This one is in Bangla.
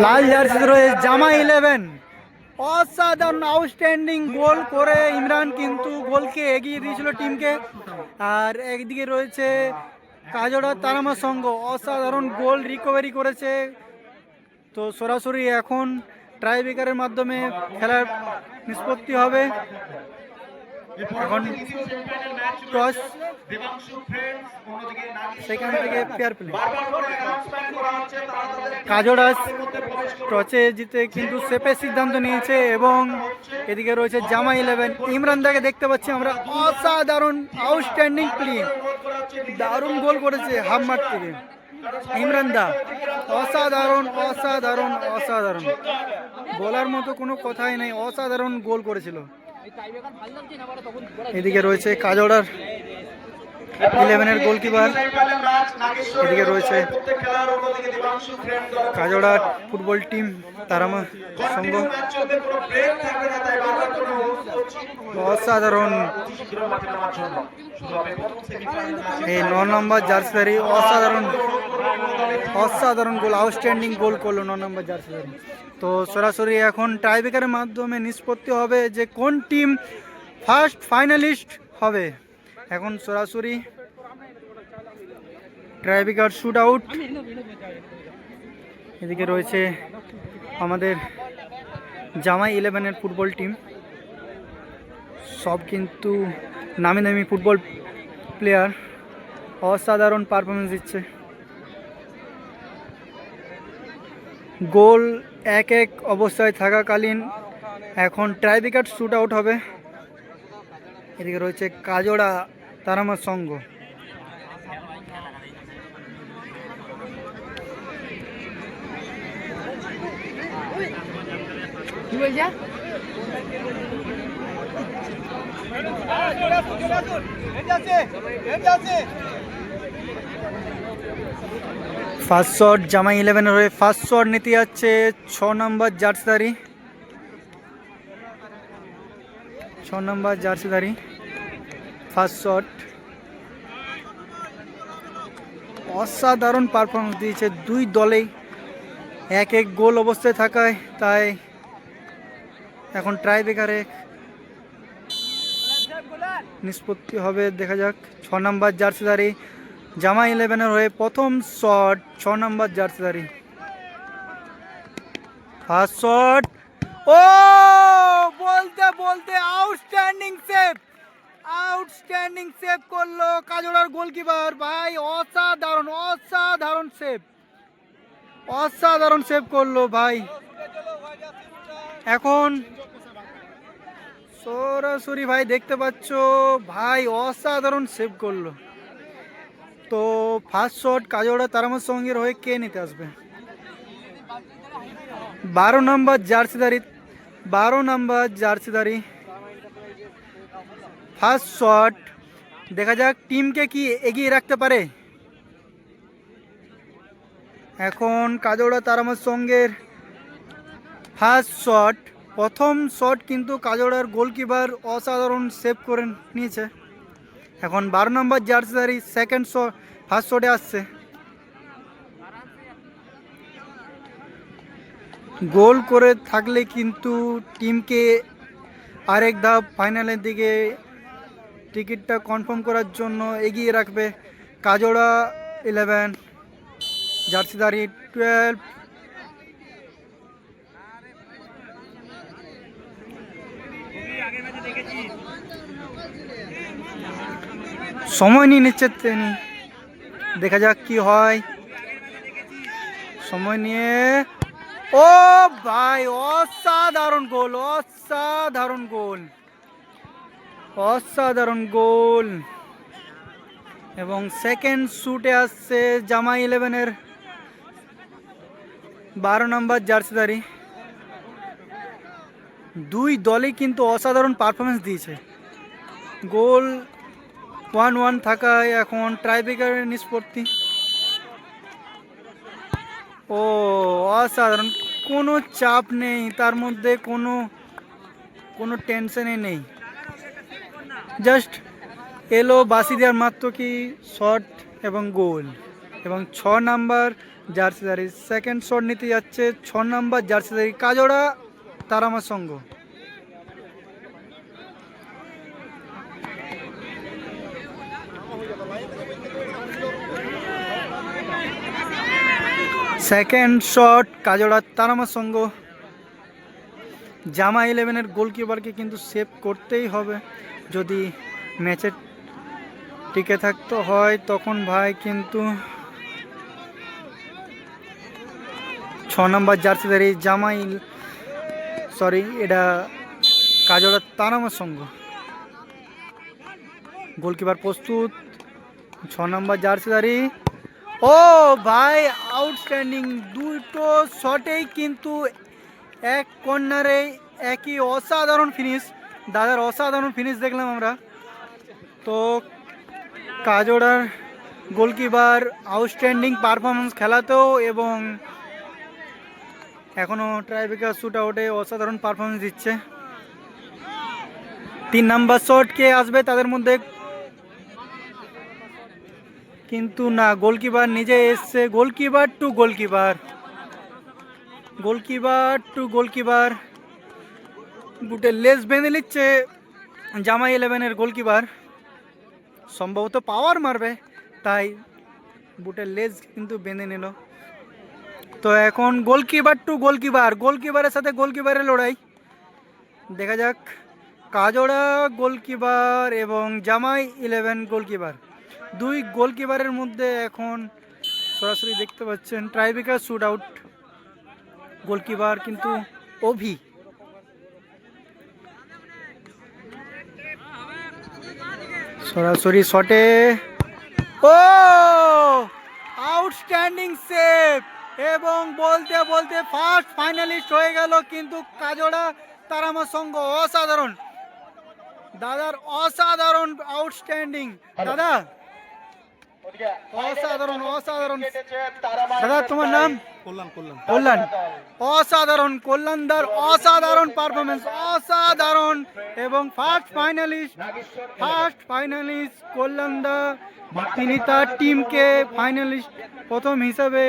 লাল জার্সি রয়েছে জামা 11। অসাধারণ আউটস্ট্যান্ডিং গোল করে ইমরান কিন্তু গোলকে এগিয়ে দিয়েছিল টিমকে। আর একদিকে রয়েছে কাজড়া তারামা সংঘ, অসাধারণ গোল রিকভারি করেছে। তো সরাসরি এখন ট্রাইব্রেকারের মাধ্যমে খেলার নিষ্পত্তি হবে। এখন টস, সেখান থেকে পেয়ার প্লে। কাজড়াস টসে জিতে কিন্তু সেপের সিদ্ধান্ত নিয়েছে এবং এদিকে রয়েছে জামা 11। ইমরান দাকে দেখতে পাচ্ছি আমরা, অসাধারণ আউটস্ট্যান্ডিং প্লে, দারুণ গোল করেছে হাফ মাঠ থেকে ইমরান দা। অসাধারণ অসাধারণ অসাধারণ, বলার মতো কোনো কথাই নেই, অসাধারণ গোল করেছিল। এদিকে রয়েছে কাজড়ার 11-এর গোলকিপার, এদিকে রয়েছে কাজড়ার ফুটবল টিম তারামা সংঘ। অসাধারণ এই 9 নম্বর জার্সিধারী, অসাধারণ অসাধারণ গোল, আউটস্ট্যান্ডিং গোল করলো 9 নম্বর জার্সিধারী। তো সরাসরি এখন টাইব্রেকারের মাধ্যমে নিষ্পত্তি হবে যে কোন টিম ফার্স্ট ফাইনালিস্ট হবে। এখন সরাসরি টাইব্রেকার শুট আউট। এদিকে রয়েছে আমাদের জামা 11-এর ফুটবল টিম, সব কিন্তু নামি নামি ফুটবল প্লেয়ার, অসাধারণ পারফরমেন্স দিচ্ছে। গোল 1-1 অবস্থায় থাকাকালীন এখন টাইব্রেকার শুট আউট হবে। এদিকে রয়েছে কাজড়া তারামা সংঘ। ফার্স্ট শট জামা 11-এর হয়ে ফার্স্ট শট নিতে যাচ্ছে 6 নম্বর জার্সিধারী, 6 নম্বর জার্সিধারী ফার্স্ট শট। অসাধারণ পারফরমেন্স দিয়েছে দুই দলেই, 1-1 গোল অবস্থায় থাকায় তাই এখন টাইব্রেকারে নিষ্পত্তি হবে, দেখা যাক। 6 নম্বর জার্সিধারী জামা 11-এর হয়ে প্রথম শট, 6 নম্বর জার্সিধারী ফার্স্ট শট। ও বলতে বলতে আউটস্ট্যান্ডিং সেভ, আউটস্ট্যান্ডিং সেভ করলো কাজড়ার গোলকিপার ভাই, অসাধারণ অসাধারণ সেভ, অসাধারণ সেভ করলো ভাই। এখন সরাসরি ভাই দেখতে পাচ্ছ ভাই, অসাধারণ সেভ করলো। তো ফার্স্ট শট কাজড়া তারামার সঙ্গের হয়ে কে নিতে আসবে? 12 নম্বর জার্সিধারী, 12 নম্বর জার্সিধারী ফার্স্ট শট, দেখা যাক টিমকে কি এগিয়ে রাখতে পারে। এখন কাজড়া তারামার সঙ্গের ফার্স্ট শট, প্রথম শট কিন্তু কাজড়ার গোলকিপার অসাধারণ সেভ করে নিয়েছে। এখন 12 নম্বর জার্সিধারী সেকেন্ড শট, ফার্স্ট শটে আসছে। গোল করে থাকলে কিন্তু টিমকে আরেক ধাপ ফাইনালের দিকে টিকিটটা কনফার্ম করার জন্য এগিয়ে রাখবে কাজড়া 11, জার্সিধারী 12। সময় নিয়ে নিচ্ছে তিনি, দেখা যাক কি হয়। সময় নিয়ে, ও ভাই অসাধারণ গোল, অসাধারণ গোল, অসাধারণ গোল। এবং সেকেন্ড শুটে আসছে জামা 11-এর 12 নম্বর জার্সিধারী। দুই দলই কিন্তু অসাধারণ পারফরমেন্স দিয়েছে। গোল 1-1 থাকায় এখন টাইব্রেকারের নিষ্পত্তি। ও অসাধারণ, কোনো চাপ নেই তার মধ্যে, কোনো টেনশনে নেই, জাস্ট এলো বাসি দেওয়ার মাত্র কি শট এবং গোল। এবং 6 নাম্বার জার্সিদারি। সেকেন্ড শট নিতে যাচ্ছে 6 নম্বর জার্সিদারি কাজোড়া তারামা সংঘ। সেকেন্ড শট কাজোড়া তারামা সংঘ। জামা 11-এর গোলকিপারকে কিন্তু সেভ করতেই হবে যদি ম্যাচে টিকে থাকতে হয়, তখন ভাই কিন্তু 6 নম্বর জার্সিদারি এটা কাজোড়া তারামা সংঘ। গোলকিপার প্রস্তুত, 6 নম্বর জার্সিদারি। ও ভাই আউটস্ট্যান্ডিং, দুটো শটেই কিন্তু এক কর্নারে একই অসাধারণ ফিনিশ। দাদার অসাধারণ ফিনিশ দেখলাম আমরা। তো কাজোড়ার গোলকিপার আউটস্ট্যান্ডিং পারফরমেন্স খেলাতেও এবং এখনও ট্রাইব্রেকার শুট আউটে অসাধারণ পারফরমেন্স দিচ্ছে। 3 নাম্বার শট কে আসবে তাদের মধ্যে, কিন্তু না, গোলকিপার নিজে এসছে। গোলকিপার টু গোলকিপার বুটের লেস বেঁধে নিচ্ছে জামা 11-এর গোলকিপার। সম্ভবত পাওয়ার মারবে, তাই বুটের লেজ কিন্তু বেঁধে নিল। তো এখন গোলকিপার টু গোলকিপারের সাথে গোলকিপারের লড়াই। দেখা যাক কাজোড়া গোলকিপার এবং জামাই 11 গোলকিপার, দুই গোলকিপারের মধ্যে এখন সরাসরি দেখতে পাচ্ছেন ট্রাইব্রেকার শুট আউট। গোলকিপার কিন্তু অভি। সরাসরি শটে, ও আউটস্ট্যান্ডিং সেভ, এবং বলতে বলতে ফার্স্ট ফাইনালিস্ট হয়ে গেল কিন্তু কাজোড়া তারামা সংঘ। অসাধারণ দাদার, অসাধারণ আউটস্ট্যান্ডিং দাদা, অসাধারণ দাদা। তোমার নাম? কল্যাণ। অসাধারণ কল্যাণদার, অসাধারণ পারফরমেন্স, অসাধারণ। এবং ফার্স্ট ফাইনালিস্ট কল্যাণদা, তিনি তার টিমকে ফাইনালিস্ট প্রথম হিসাবে